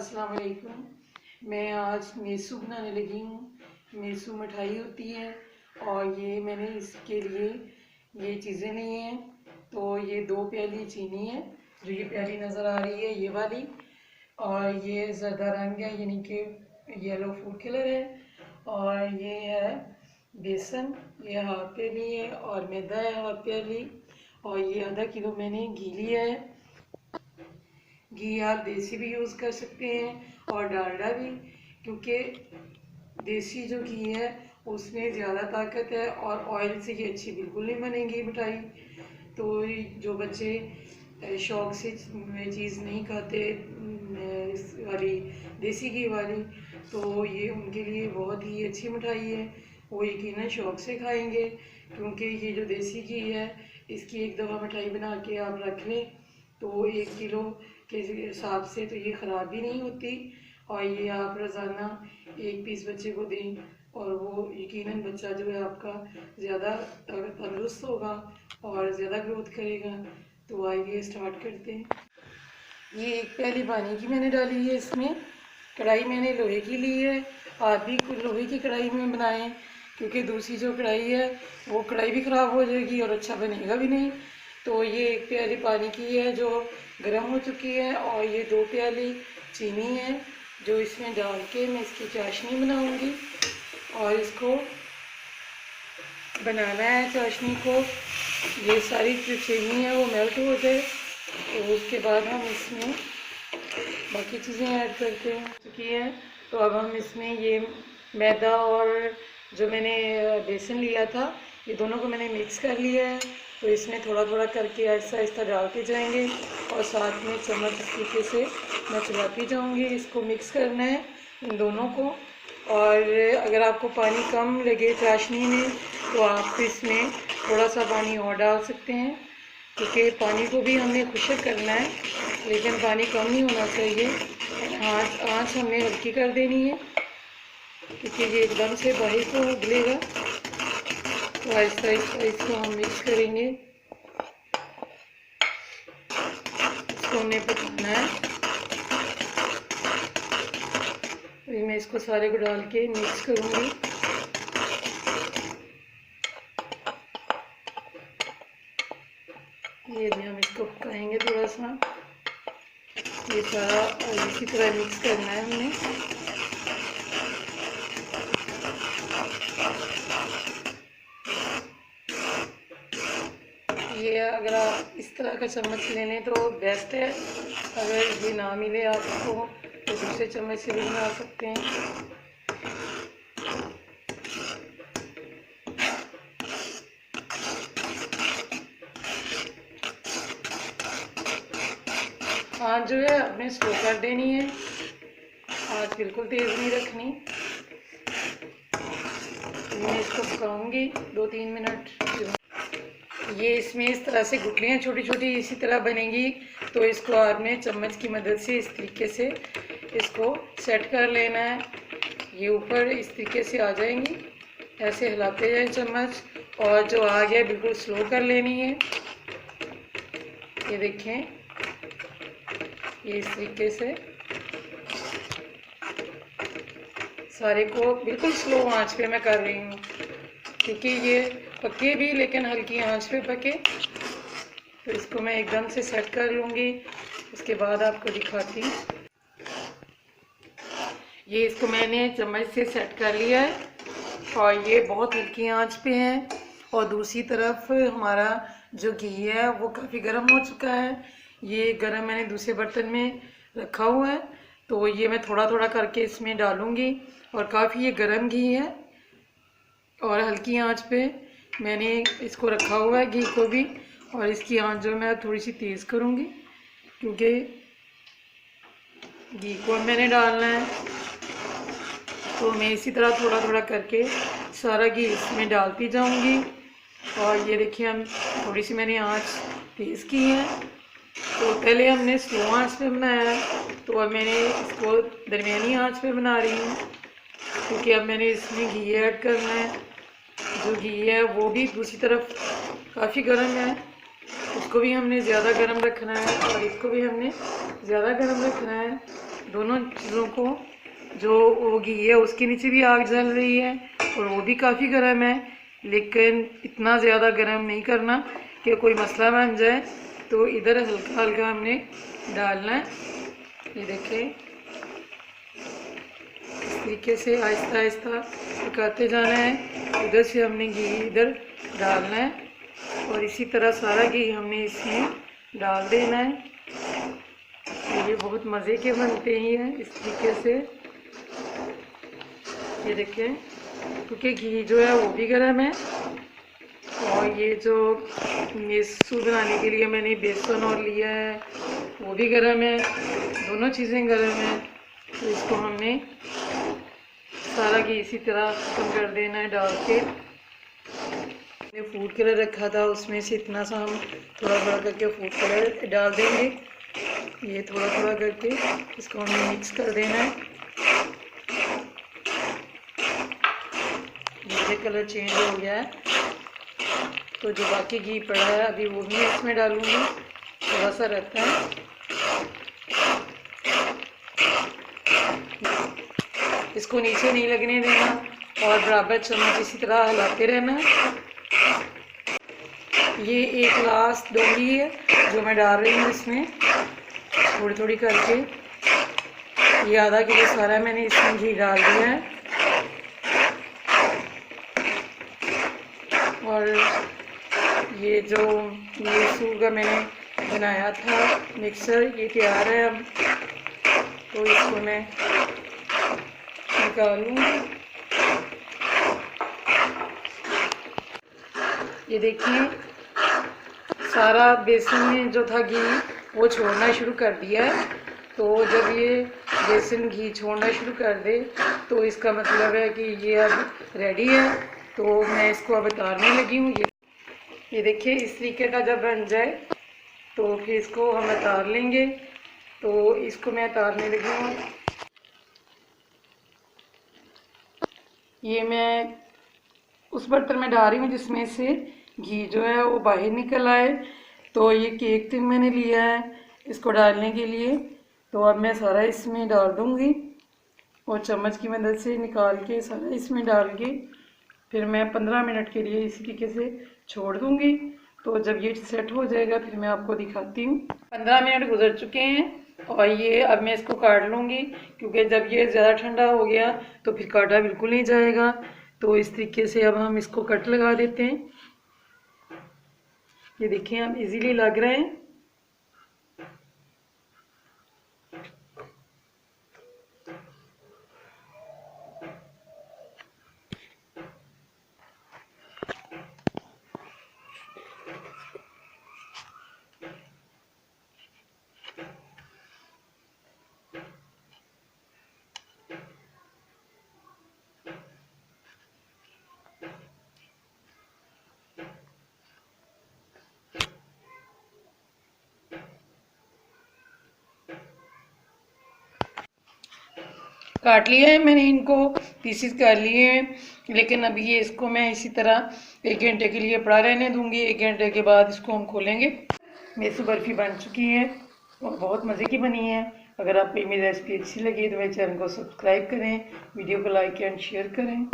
अस्सलाम वालेकुम। मैं आज मेसू बनाने लगी हूँ। मेसू मिठाई होती है और ये मैंने इसके लिए ये चीज़ें ली हैं। तो ये 2 प्याली चीनी है, जो ये प्याली नज़र आ रही है ये वाली, और ये ज़रदा रंग है यानी कि येलो फूड कलर है, और ये है बेसन, ये हाफ प्याली है, और मैदा है हाफ प्याली, और ये आधा किलो मैंने घी लिया है। घी आप देसी भी यूज़ कर सकते हैं और डालडा भी, क्योंकि देसी जो घी है उसमें ज़्यादा ताकत है और ऑयल से ये अच्छी बिल्कुल नहीं बनेगी मिठाई। तो जो बच्चे शौक़ से चीज़ नहीं खाते इस वाली देसी घी वाली, तो ये उनके लिए बहुत ही अच्छी मिठाई है। वो यकीनन शौक़ से खाएंगे, क्योंकि ये जो देसी घी है इसकी एक दफ़ा मिठाई बना के आप रख लें तो 1 किलो के हिसाब से तो ये ख़राब भी नहीं होती, और ये आप रोज़ाना 1 पीस बच्चे को दें और वो यकीनन बच्चा जो है आपका ज़्यादा तंदुरुस्त होगा और ज़्यादा ग्रोथ करेगा। तो आइए स्टार्ट करते हैं। ये 1 प्याली पानी की मैंने डाली है इसमें। कढ़ाई मैंने लोहे की ली है। आप भी लोहे की कढ़ाई में बनाएं, क्योंकि दूसरी जो कढ़ाई है वो कढ़ाई भी ख़राब हो जाएगी और अच्छा बनेगा भी नहीं। तो ये 1 प्याली पानी की है जो गर्म हो चुकी है, और ये 2 प्याली चीनी है जो इसमें डाल के मैं इसकी चाशनी बनाऊंगी। और इसको बनाना है चाशनी को, ये सारी जो चीनी है वो मेल्ट हो जाए, तो उसके बाद हम इसमें बाकी चीज़ें ऐड करते हैं चुकी है। तो अब हम इसमें ये मैदा और जो मैंने बेसन लिया था ये दोनों को मैंने मिक्स कर लिया है। तो इसमें थोड़ा थोड़ा करके आहिस्ता आहिस्ता डालते जाएंगे और साथ में चम्मच इस तरीके से मैं चलाती जाऊंगी। इसको मिक्स करना है इन दोनों को। और अगर आपको पानी कम लगे चाशनी में तो आप इसमें थोड़ा सा पानी और डाल सकते हैं, क्योंकि पानी को भी हमने खुश्क करना है, लेकिन पानी कम नहीं होना चाहिए। आँच हमने हल्की कर देनी है, क्योंकि ये एकदम से बाहर को उबलेगा। तो आहिस्ता आहिस्ता इसको हम मिक्स करेंगे। इसको हमने पकाना है। अभी मैं इसको सारे को डाल के मिक्स करूँगी। ये भी हम इसको पकाएंगे थोड़ा सा। ये सारा इसी तरह मिक्स करना है हमने। ये अगर आप इस तरह का चम्मच ले लें तो बेस्ट है, अगर ये ना मिले आपको तो दूसरे चम्मच से भी बना सकते हैं। आँच जो है आपने स्लो कर देनी है, आँच बिल्कुल तेज़ नहीं रखनी। मैं इसको पकाऊंगी 2-3 मिनट। ये इसमें इस तरह से गुठलियाँ छोटी छोटी इसी तरह बनेंगी, तो इसको आपने चम्मच की मदद से इस तरीके से इसको सेट कर लेना है। ये ऊपर इस तरीके से आ जाएंगी, ऐसे हिलाते जाए चम्मच, और जो आ गया बिल्कुल स्लो कर लेनी है। ये देखें, ये इस तरीके से सारे को बिल्कुल स्लो आंच पे मैं कर रही हूँ, क्योंकि ये पके भी लेकिन हल्की आंच पे पके। तो इसको मैं एकदम से सेट कर लूँगी, उसके बाद आपको दिखाती हूँ। ये इसको मैंने चम्मच से सेट कर लिया है और ये बहुत हल्की आंच पे है। और दूसरी तरफ हमारा जो घी है वो काफ़ी गर्म हो चुका है। ये गर्म मैंने दूसरे बर्तन में रखा हुआ है, तो ये मैं थोड़ा थोड़ा करके इसमें डालूँगी। और काफ़ी ये गर्म घी है और हल्की आंच पे मैंने इसको रखा हुआ है घी को भी। और इसकी आंच जो मैं थोड़ी सी तेज़ करूँगी, क्योंकि घी को मैंने डालना है। तो मैं इसी तरह थोड़ा थोड़ा करके सारा घी इसमें डालती जाऊँगी। और ये देखिए, हम थोड़ी सी मैंने आंच तेज़ की है। तो पहले हमने स्लो आंच पे बनाया है, तो अब मैंने इसको दरमियानी आंच पे बना रही हूँ, क्योंकि अब मैंने इसमें घी ऐड करना है। जो घी है वो भी दूसरी तरफ काफ़ी गर्म है, उसको भी हमने ज़्यादा गर्म रखना है और इसको भी हमने ज़्यादा गर्म रखना है। दोनों चीज़ों को, जो वो घी है उसके नीचे भी आग जल रही है और वो भी काफ़ी गर्म है, लेकिन इतना ज़्यादा गर्म नहीं करना कि कोई मसला बन जाए। तो इधर हल्का हल्का हमने डालना है। ये देखें, इस तरीके से आहिस्ता आहिस्ता पकाते जाना है। उधर से हमने घी इधर डालना है और इसी तरह सारा घी हमने इसमें डाल देना है। तो ये बहुत मज़े के बनते हैं इस तरीके से। ये देखें, क्योंकि घी जो है वो भी गर्म है और ये जो मेसू बनाने के लिए मैंने बेसन और लिया है वो भी गर्म है, दोनों चीज़ें गर्म हैं। तो इसको हमने सारा घी इसी तरह खत्म कर देना है डाल के। मैंने फूड कलर रखा था, उसमें से इतना सा हम थोड़ा थोड़ा करके फूड कलर डाल देंगे। ये थोड़ा थोड़ा करके इसको हमें मिक्स कर देना है। ये कलर चेंज हो गया है, तो जो बाकी घी पड़ा है अभी वो भी इसमें डालूंगी, थोड़ा सा रहता है। इसको नीचे नहीं लगने देना और बराबर चम्मच इसी तरह हिलाते रहना है। ये एक ग्लास डोंगी है जो मैं डाल रही हूँ इसमें थोड़ी थोड़ी करके। ये आधा किलो सारा मैंने इसमें घी डाल दिया है और ये जो मेसू का मैंने बनाया था मिक्सर, ये तैयार है अब। तो इसको मैं निकालूंगी। ये देखिए, सारा बेसन में जो था घी वो छोड़ना शुरू कर दिया है। तो जब ये बेसन घी छोड़ना शुरू कर दे तो इसका मतलब है कि ये अब रेडी है। तो मैं इसको अब उतारने लगी हूँ। ये देखिए, इस तरीके का जब बन जाए तो फिर इसको हम उतार लेंगे। तो इसको मैं उतारने लगी हूँ। ये मैं उस बर्तन में डाल रही हूँ जिसमें से घी जो है वो बाहर निकल आए। तो ये केक टिन मैंने लिया है इसको डालने के लिए। तो अब मैं सारा इसमें डाल दूँगी और चम्मच की मदद से निकाल के सारा इसमें डाल के फिर मैं 15 मिनट के लिए इसी तरीके से छोड़ दूँगी। तो जब ये सेट हो जाएगा फिर मैं आपको दिखाती हूँ। 15 मिनट गुजर चुके हैं और ये अब मैं इसको काट लूँगी, क्योंकि जब ये ज़्यादा ठंडा हो गया तो फिर काटा बिल्कुल नहीं जाएगा। तो इस तरीके से अब हम इसको कट लगा देते हैं। ये देखिए, हम इजीली लग रहे हैं। काट लिया है मैंने, इनको पीसीस कर लिए हैं। लेकिन अभी ये इसको मैं इसी तरह 1 घंटे के लिए पड़ा रहने दूंगी। 1 घंटे के बाद इसको हम खोलेंगे। मेसू बर्फ़ी बन चुकी है और बहुत मज़े की बनी है। अगर आपको मेरी रेसिपी अच्छी लगी तो मेरे चैनल को सब्सक्राइब करें, वीडियो को लाइक एंड शेयर करें।